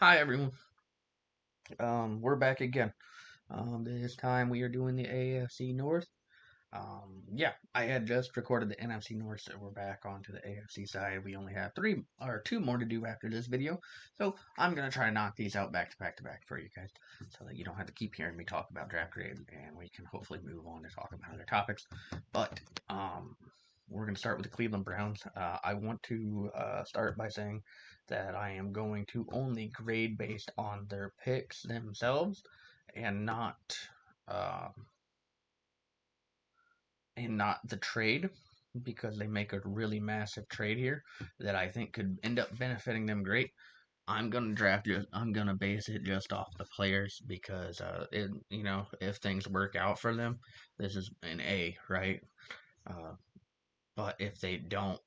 Hi everyone. We're back again. This time we are doing the AFC North. Yeah, I had just recorded the NFC North, so we're back onto the AFC side. We only have three or two more to do after this video, so I'm gonna try to knock these out back to back to back for you guys, so that you don't have to keep hearing me talk about draft grade, and we can hopefully move on to talk about other topics. But we're going to start with the Cleveland Browns. I want to start by saying that I am going to only grade based on their picks themselves, and not uh, the trade, because they make a really massive trade here that I think could end up benefiting them great. I'm gonna base it just off the players because if things work out for them, this is an A, right? Uh, but if they don't,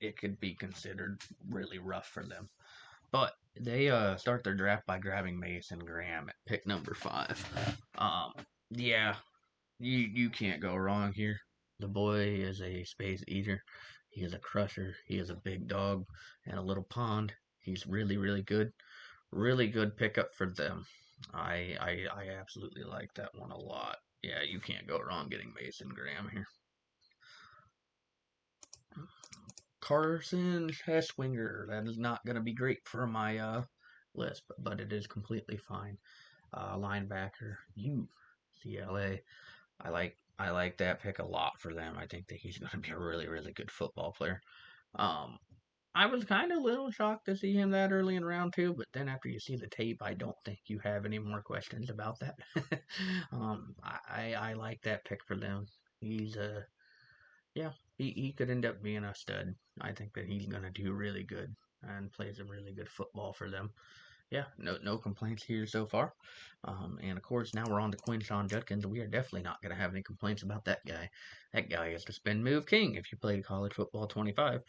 it could be considered really rough for them. But they start their draft by grabbing Mason Graham at pick number 5. Yeah, you can't go wrong here. The boy is a space eater. He is a crusher. He is a big dog and a little pond. He's really good. Really good pickup for them. I absolutely like that one a lot. Yeah, you can't go wrong getting Mason Graham here. Carson Heswinger. That is not going to be great for my list, but it is completely fine. Linebacker, UCLA. I like that pick a lot for them. I think that he's going to be a really good football player. Um, I was kind of a little shocked to see him that early in round 2, but then after you see the tape, I don't think you have any more questions about that. I like that pick for them. He's yeah, he could end up being a stud. I think that he's gonna do really good and play some really good football for them. Yeah, no complaints here so far. And of course now we're on to Quinshawn Judkins. We are definitely not gonna have any complaints about that guy. That guy is the spin move king if you played college football 25.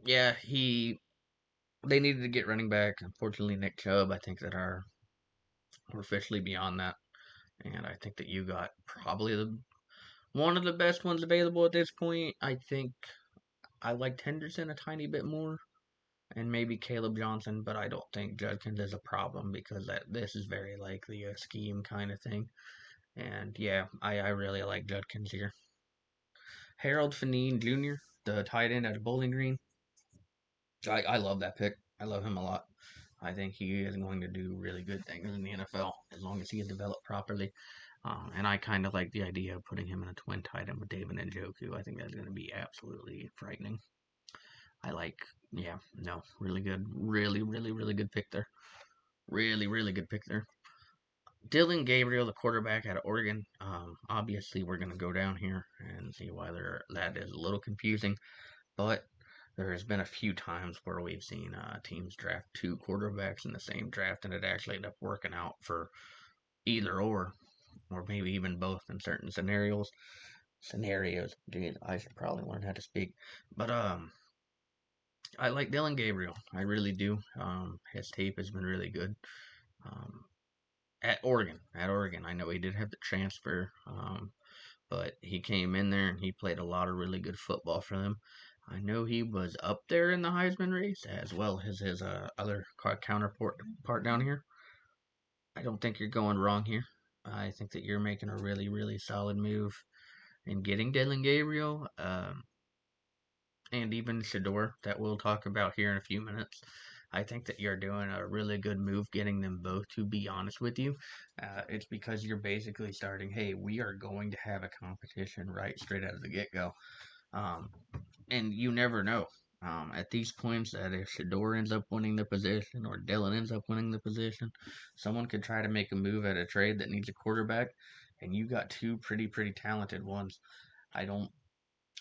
Yeah, they needed to get running back. Unfortunately, Nick Chubb. I think that we're officially beyond that, and I think that you got probably the one of the best ones available at this point. I think I liked Henderson a tiny bit more, and maybe Caleb Johnson, but I don't think Judkins is a problem because this is very likely a scheme kind of thing. And yeah, I really like Judkins here. Harold Fanine Jr., the tight end out of Bowling Green. I love that pick. I love him a lot. I think he is going to do really good things in the NFL as long as he is developed properly. And I kind of like the idea of putting him in a twin tight end with David Njoku. I think that's going to be absolutely frightening. Yeah, no, really good. Really good pick there. Really good pick there. Dylan Gabriel, the quarterback out of Oregon. Obviously, we're going to go down here and see why that is a little confusing. But there has been a few times where we've seen teams draft two quarterbacks in the same draft, and it actually ended up working out for either or maybe even both in certain scenarios. Dude, I should probably learn how to speak. But I like Dylan Gabriel. I really do. His tape has been really good. Um, at Oregon, I know he did have the transfer, but he came in there and he played a lot of really good football for them. I know he was up there in the Heisman race as well as his other counterpart part down here. I don't think you're going wrong here. I think that you're making a really solid move in getting Dylan Gabriel. And even Shador, that we'll talk about here in a few minutes. I think that you're doing a really good move getting them both, to be honest with you. It's because you're basically starting, hey, we are going to have a competition right straight out of the get go. Um, and you never know. At these points, that if Shador ends up winning the position or Dylan ends up winning the position, someone could try to make a move at a trade that needs a quarterback, and you got two pretty talented ones. I don't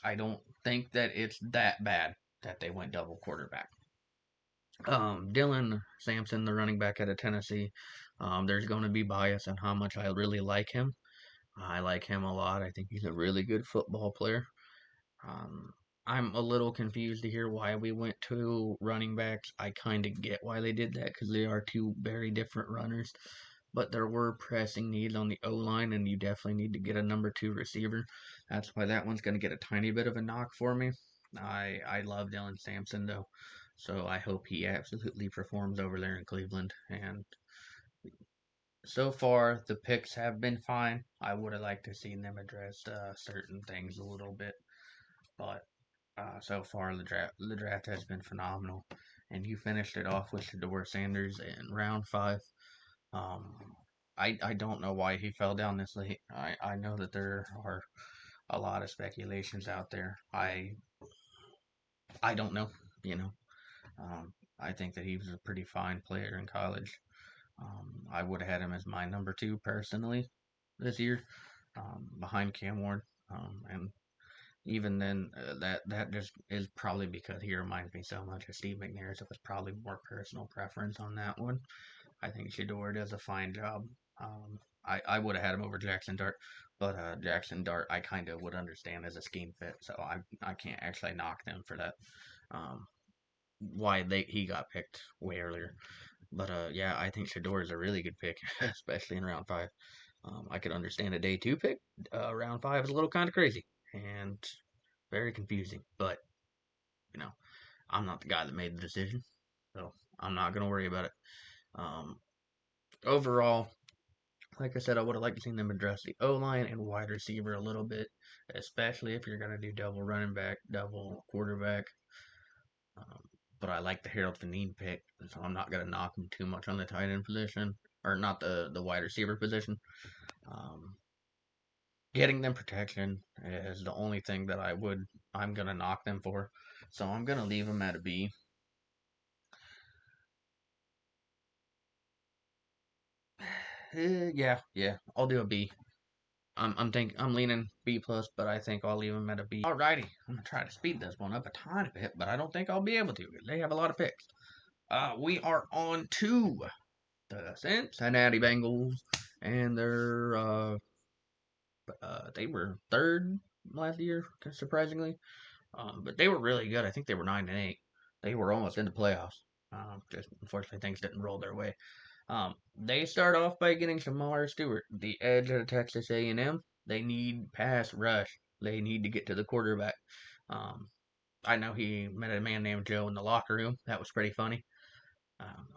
I don't think that it's that bad that they went double quarterback. Dylan Sampson, the running back out of Tennessee, there's going to be bias on how much I really like him. I like him a lot. I think he's a really good football player. Um, I'm a little confused to hear why we went to running backs. I kind of get why they did that because they are two very different runners. But there were pressing needs on the O line, and you definitely need to get a number 2 receiver. That's why that one's going to get a tiny bit of a knock for me. I love Dylan Sampson though. So I hope he absolutely performs over there in Cleveland. And so far, the picks have been fine. I would have liked to see them address certain things a little bit, but so far the draft has been phenomenal. And you finished it off with Shedeur Sanders in round 5. Um, I don't know why he fell down this late. I know that there are a lot of speculations out there. I don't know. You know, I think that he was a pretty fine player in college. I would have had him as my number 2 personally this year, behind Cam Ward. And even then, that just is probably because he reminds me so much of Steve McNair. So it was probably more personal preference on that one. I think Shedeur does a fine job. Um, I would have had him over Jackson Dart, but Jackson Dart I kind of would understand as a scheme fit, so I can't actually knock them for that. Um, why he got picked way earlier. But yeah, I think Shedeur is a really good pick, especially in round 5. I could understand a day 2 pick. Round 5 is a little kind of crazy and very confusing, but you know, I'm not the guy that made the decision, so I'm not gonna worry about it. Um, Overall, like I said, I would have liked to see them address the O line and wide receiver a little bit, especially if you're gonna do double running back, double quarterback. Um, but I like the Harold Fanine pick, so I'm not gonna knock him too much on the tight end position, or not the wide receiver position. Um, Getting them protection is the only thing that I'm gonna knock them for, so I'm gonna leave them at a B. Yeah, I'll do a B. I'm leaning B plus, but I think I'll leave them at a B. Alrighty, I'm gonna try to speed this one up a tiny bit, but I don't think I'll be able to. They have a lot of picks. We are on to the Cincinnati Bengals, and they were third last year, surprisingly. But they were really good. I think they were 9-8. They were almost in the playoffs. Just unfortunately things didn't roll their way. They start off by getting Shamar Stewart, the edge of Texas A&M. They need pass rush. They need to get to the quarterback. Um, I know he met a man named Joe in the locker room. That was pretty funny.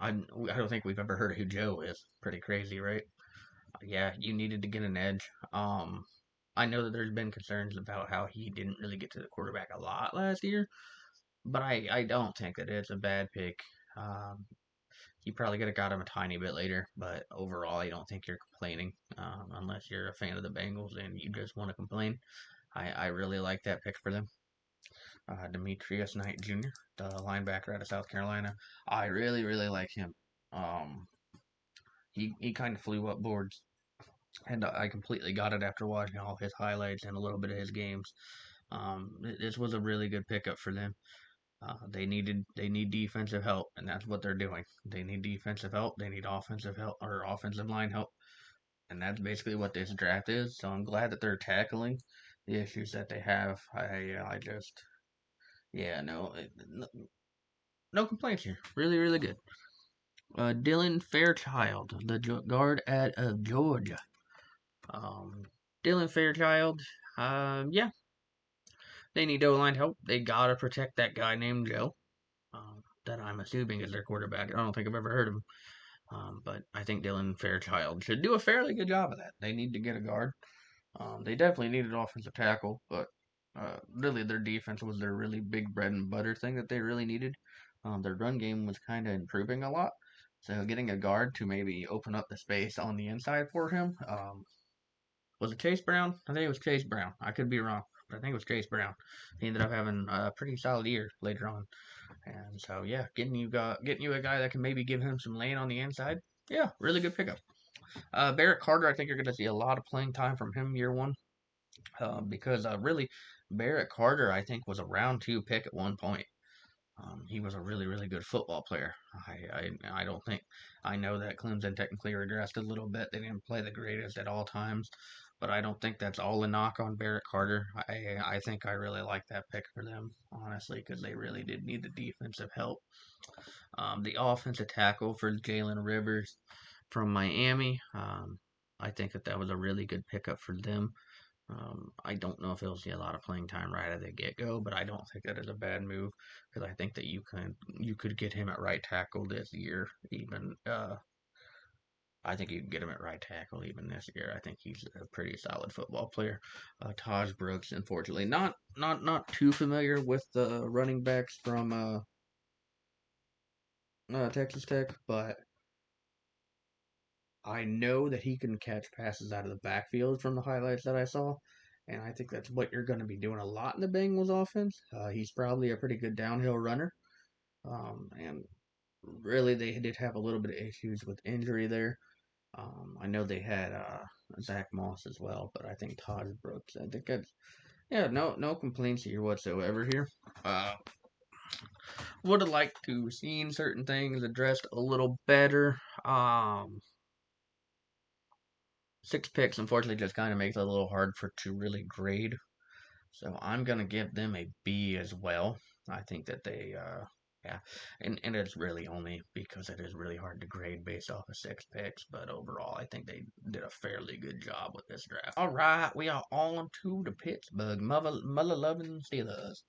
I don't think we've ever heard of who Joe is. Pretty crazy, right? Yeah, you needed to get an edge. I know that there's been concerns about how he didn't really get to the quarterback a lot last year, but I don't think that it's a bad pick. Um, you probably could have got him a tiny bit later, but overall, I don't think you're complaining unless you're a fan of the Bengals and you just want to complain. I really like that pick for them. Demetrius Knight Jr., the linebacker out of South Carolina. I really like him. Um, he kind of flew up boards, and I completely got it after watching all his highlights and a little bit of his games. This was a really good pickup for them. They need defensive help, and that's what they're doing. They need defensive help. They need offensive help or offensive line help, and that's basically what this draft is. So I'm glad that they're tackling the issues that they have. I just yeah no complaints here. Really good. Dylan Fairchild, the guard out of Georgia. Um, Dylan Fairchild. Yeah, they need O line help. They gotta protect that guy named Joe. That I'm assuming is their quarterback. I don't think I've ever heard of him. But I think Dylan Fairchild should do a fairly good job of that. They need to get a guard. They definitely needed offensive tackle, but really their defense was their really big bread and butter thing that they really needed. Their run game was kind of improving a lot. So getting a guard to maybe open up the space on the inside for him. Was it Chase Brown? I think it was Chase Brown. I could be wrong, but I think it was Chase Brown. He ended up having a pretty solid year later on. And so yeah, getting you a guy that can maybe give him some lane on the inside. Yeah, really good pickup. Barrett Carter, I think you're going to see a lot of playing time from him year one, because really Barrett Carter, I think, was a round 2 pick at one point. He was a really good football player. I don't think I know that Clemson technically regressed a little bit. They didn't play the greatest at all times, but I don't think that's all a knock on Barrett Carter. I think I really like that pick for them, honestly, because they really did need the defensive help. The offensive tackle for Jalen Rivers from Miami. I think that was a really good pickup for them. I don't know if he'll see a lot of playing time right at the get-go, but I don't think that is a bad move because I think that you could get him at right tackle this year. Even I think you can get him at right tackle even this year. I think he's a pretty solid football player. Taj Brooks, unfortunately, not too familiar with the running backs from Texas Tech, but I know that he can catch passes out of the backfield from the highlights that I saw, and I think that's what you're going to be doing a lot in the Bengals offense. He's probably a pretty good downhill runner, and really they did have a little bit of issues with injury there. I know they had Zach Moss as well, but I think Todd Brooks. I think that's yeah, no complaints here whatsoever here. Uh, would have liked to seen certain things addressed a little better. 6 picks, unfortunately, just kind of makes it a little hard for to really grade. So I'm gonna give them a B as well. I think that they, yeah, and it's really only because it is really hard to grade based off of 6 picks. But overall, I think they did a fairly good job with this draft. All right, we are on to the Pittsburgh Mother loving Steelers.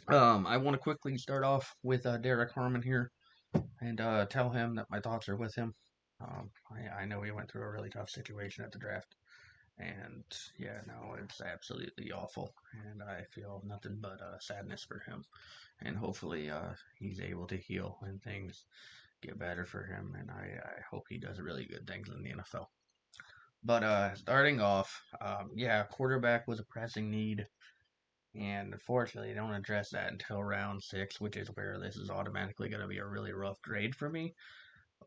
I want to quickly start off with Derek Harmon here and tell him that my thoughts are with him. I know he went through a really tough situation at the draft. And yeah, no, it's absolutely awful. And I feel nothing but sadness for him. And hopefully he's able to heal and things get better for him. And I hope he does really good things in the NFL. But starting off, yeah, quarterback was a pressing need. And unfortunately, they don't address that until round 6, which is where this is automatically going to be a really rough grade for me.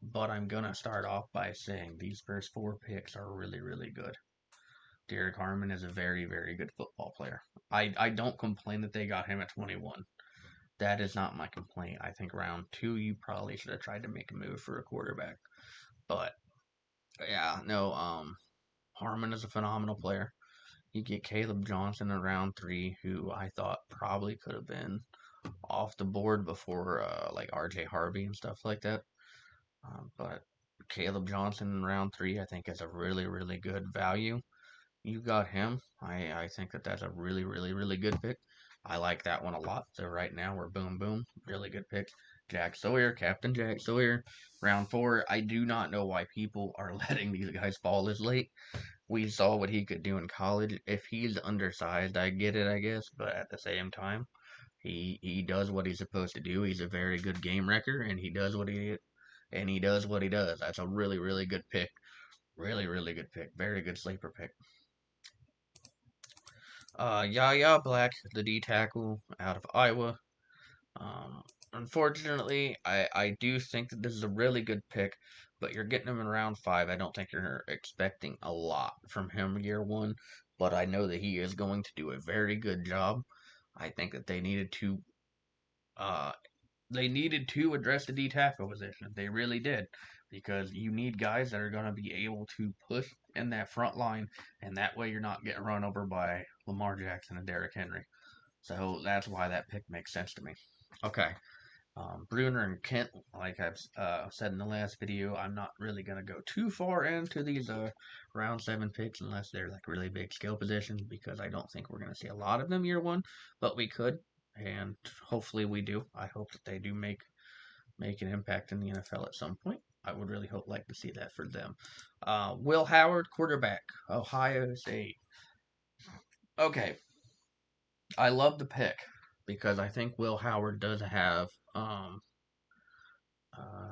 But I'm going to start off by saying these first 4 picks are really, really good. Derek Harmon is a very, very good football player. I don't complain that they got him at 21. That is not my complaint. I think round 2, you probably should have tried to make a move for a quarterback. But yeah, no, Harmon is a phenomenal player. You get Caleb Johnson in round 3, who I thought probably could have been off the board before like RJ Harvey and stuff like that. But Caleb Johnson in round 3, I think is a really, really good value. You got him. I think that that's a really, really, really good pick. I like that one a lot. So right now we're boom, boom. Really good pick. Jack Sawyer, Captain Jack Sawyer, round 4. I do not know why people are letting these guys fall this late. We saw what he could do in college. If he's undersized, I get it, I guess. But at the same time, he does what he's supposed to do. He's a very good game wrecker, and he does what he does what he does. That's a really, really good pick. Really, really good pick. Very good sleeper pick. Yaya Black, the D tackle out of Iowa. Um, Unfortunately, I do think that this is a really good pick, but you're getting him in round 5. I don't think you're expecting a lot from him year 1, but I know that he is going to do a very good job. I think that uh, they needed to address the D tackle position. They really did. Because you need guys that are going to be able to push in that front line, and that way you're not getting run over by Lamar Jackson and Derrick Henry. So that's why that pick makes sense to me. Okay. Bruner and Kent, like I've said in the last video, I'm not really going to go too far into these round 7 picks unless they're like really big skill positions because I don't think we're going to see a lot of them year 1, but we could, and hopefully we do. I hope that they do make an impact in the NFL at some point. I would really like to see that for them. Will Howard, quarterback, Ohio State. Okay, I love the pick because I think Will Howard does have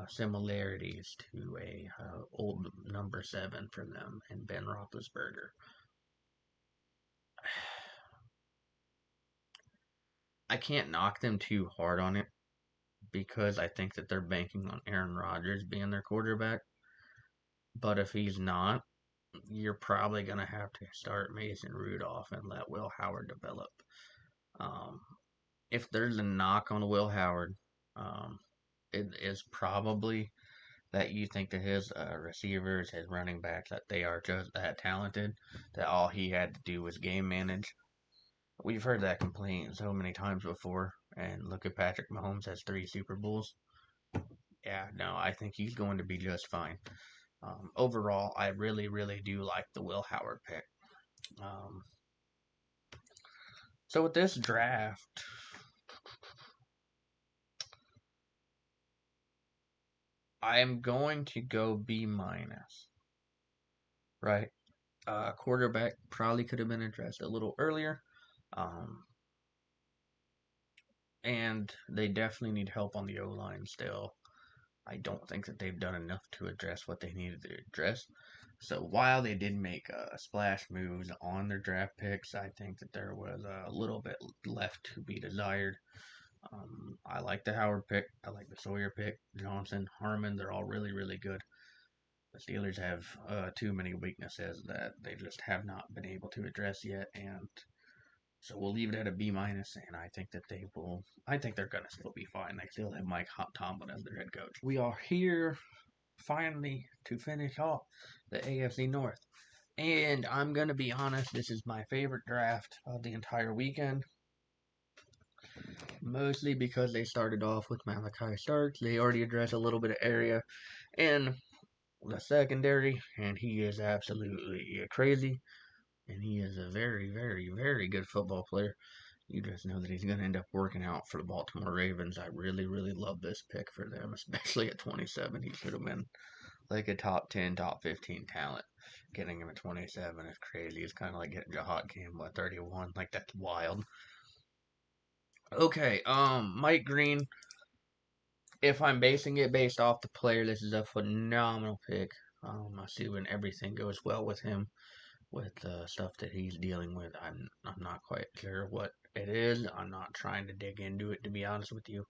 similarities to a old number 7 for them and Ben Roethlisberger. I can't knock them too hard on it because I think that they're banking on Aaron Rodgers being their quarterback. But if he's not, you're probably going to have to start Mason Rudolph and let Will Howard develop. Um, if there's a knock on Will Howard, um, it is probably that you think that his receivers, his running backs, that they are just that talented, that all he had to do was game manage. We've heard that complaint so many times before, and look at Patrick Mahomes has 3 Super Bowls. Yeah, no, I think he's going to be just fine. Overall, I really, really do like the Will Howard pick. Um, so with this draft, I'm going to go B minus. Right. Quarterback probably could have been addressed a little earlier. Um, and they definitely need help on the O line still. I don't think that they've done enough to address what they needed to address. So while they did make splash moves on their draft picks, I think that there was a little bit left to be desired. I like the Howard pick. I like the Sawyer pick. Johnson, Harmon, they're all really, really good. The Steelers have too many weaknesses that they just have not been able to address yet, and so we'll leave it at a B minus. And I think that they will. I think they're gonna still be fine. They still have Mike Tomlin as their head coach. We are here finally to finish off the AFC North. And I'm going to be honest, this is my favorite draft of the entire weekend. Mostly because they started off with Malachi Starks. They already addressed a little bit of area in the secondary, and he is absolutely crazy. And he is a very, very, very good football player. You just know that he's going to end up working out for the Baltimore Ravens. I really, really love this pick for them, especially at 27. He should have been like a top 10, top 15 talent. Getting him at 27 is crazy. It's kind of like getting Jahad Campbell at 31. Like, that's wild. Okay, Mike Green. If I'm basing it based off the player, this is a phenomenal pick. Assuming everything goes well with him, with the stuff that he's dealing with. I'm not quite sure what it is. I'm not trying to dig into it, to be honest with you.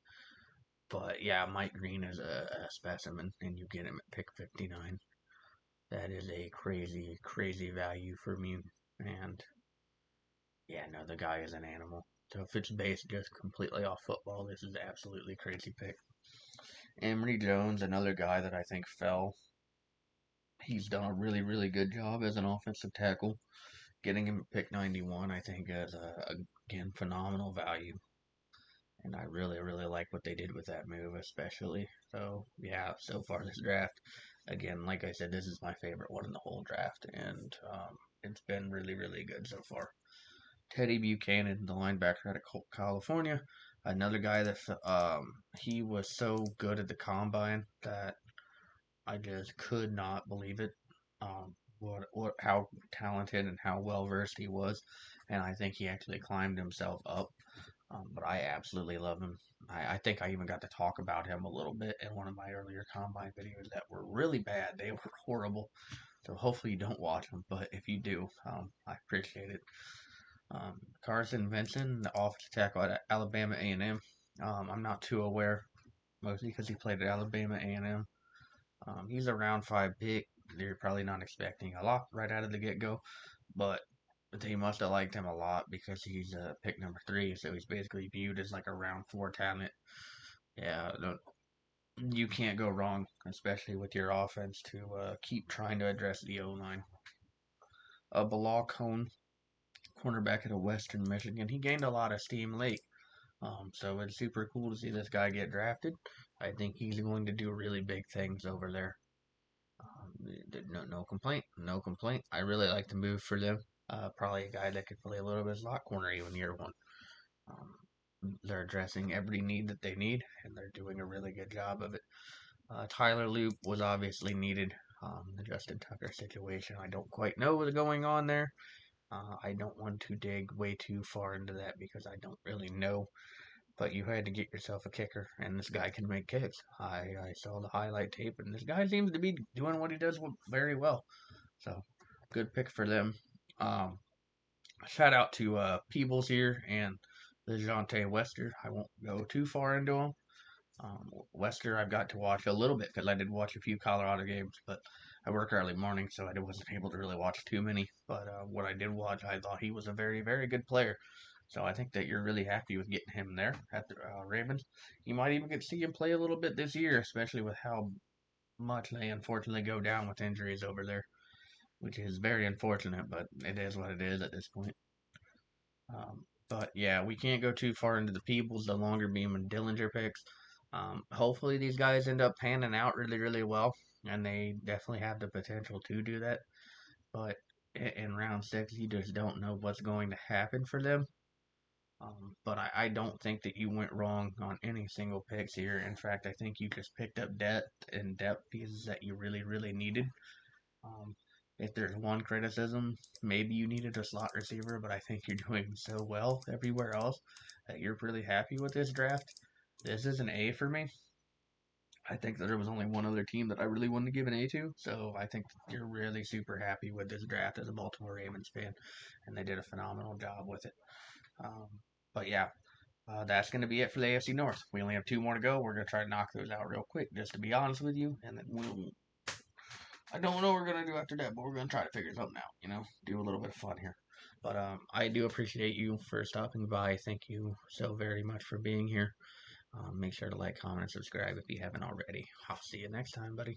But yeah, Mike Green is a specimen, and you get him at pick 59. That is a crazy, crazy value for me. And yeah, no, the guy is an animal. So if it's based just completely off football, this is absolutely crazy pick. Emory Jones, another guy that I think fell. He's done a really, really good job as an offensive tackle. Getting him at pick 91, I think, is again phenomenal value. And I really, really like what they did with that move, especially. So yeah, so far this draft, again, like I said, this is my favorite one in the whole draft, and it's been really, really good so far. Teddy Buchanan, the linebacker out of California, another guy that he was so good at the combine that I just could not believe it. How talented and how well versed he was, and I think he actually climbed himself up. But I absolutely love him. I think I even got to talk about him a little bit in one of my earlier combine videos that were really bad. They were horrible. So hopefully you don't watch them, but if you do, I appreciate it. Carson Vinson, the offensive tackle at Alabama A&M. I'm not too aware, mostly because he played at Alabama A&M. He's a round 5 pick. They're probably not expecting a lot right out of the get-go, but they must have liked him a lot because he's pick number 3, so he's basically viewed as like a round 4 talent. Yeah, you can't go wrong, especially with your offense to keep trying to address the O line. Bilal Cone, cornerback out of Western Michigan, he gained a lot of steam late. So it's super cool to see this guy get drafted. I think he's going to do really big things over there. No complaint, no complaint. I really like the move for them. Probably a guy that could play a little bit slot corner even year one. They're addressing every need that they need, and they're doing a really good job of it. Tyler Loop was obviously needed. The Justin Tucker situation, I don't quite know what's going on there. I don't want to dig way too far into that because I don't really know. But you had to get yourself a kicker, and this guy can make kicks. I saw the highlight tape, and this guy seems to be doing what he does very well. So, good pick for them. Um, Shout out to Peebles here and the Jante Wester. I won't go too far into him. Wester, I've got to watch a little bit because I did watch a few Colorado games, but I work early morning, so I wasn't able to really watch too many. But what I did watch, I thought he was a very, very good player. So I think that you're really happy with getting him there at the Ravens. You might even get to see him play a little bit this year, especially with how much they unfortunately go down with injuries over there, which is very unfortunate, but it is what it is at this point. But yeah, we can't go too far into the Peebles, the longer beam and Dillinger picks. Hopefully these guys end up panning out really, really well, and they definitely have the potential to do that. But in round 6, you just don't know what's going to happen for them. But I don't think that you went wrong on any single picks here. In fact, I think you just picked up depth pieces that you really, really needed. Um, if there's one criticism, maybe you needed a slot receiver, but I think you're doing so well everywhere else that you're really happy with this draft. This is an A for me. I think that there was only one other team that I really wanted to give an A to, so I think you're really super happy with this draft as a Baltimore Ravens fan, and they did a phenomenal job with it. Um, but yeah, that's going to be it for the AFC North. We only have two more to go. We're going to try to knock those out real quick, just to be honest with you, and then we'll. I don't know what we're going to do after that, but we're going to try to figure something out. Do a little bit of fun here. But I do appreciate you for stopping by. Thank you so very much for being here. Make sure to like, comment, and subscribe if you haven't already. I'll see you next time, buddy.